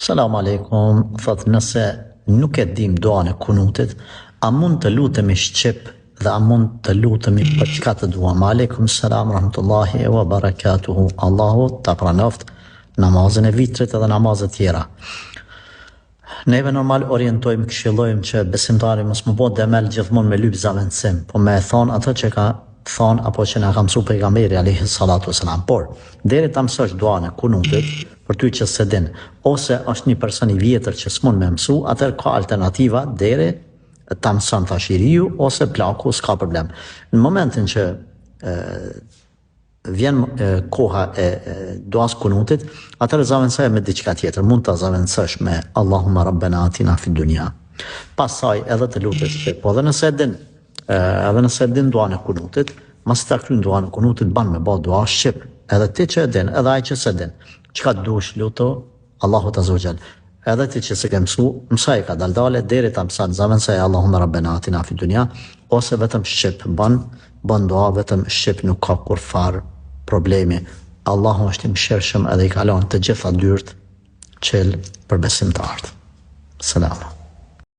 Selam aleikum, thot nëse nuk e dim duan e kunutit, a mund të lutemi shqip dhe a mund të lutemi për çka të duam? Aleikum selam rahmetullahi wa barakatuhu. Allahu ta pranoft namazin e vitrit edhe namazet tjera. Neve normal orientojmë, këshillojmë që besimtari mos më bëhet demel gjithmonë me lyp zaventësim, po me e thon atë që ka thon apo që na ka mësuar pejgamberi alayhi salatu wasalam. Por deri ta mësosh duan e kunutit, për ty që se din, ose është një person i vjetër që s'mund me mësu, atër ka alternativa deri ta mëson thashiriu ose plaku, s'ka problem. Në momentin që vjen koha e duas kunutit, atër zavendësoj me diçka tjetër, mund të zavendësosh me Allahumma rabbena atina fid dunya. Pasaj edhe të lutesh shqip, po edhe nëse din duan e kunutit, mas ta kryen duan e kunutit ban me bë dua shqip, edhe ti që e din, edhe ai që se din. Çka dush luto Allahut azza wa jall. Edhe ti që se ke mësaj ka daldale deri ta mëson zavendësoj Allahumma rabbena atina fid dunya, ose vetëm shqip ban dua vetëm shqip, nuk ka kur far problemi. Allahu është i mëshirshëm edhe i kalon të gjitha dyert çel për besimtarët. Selam.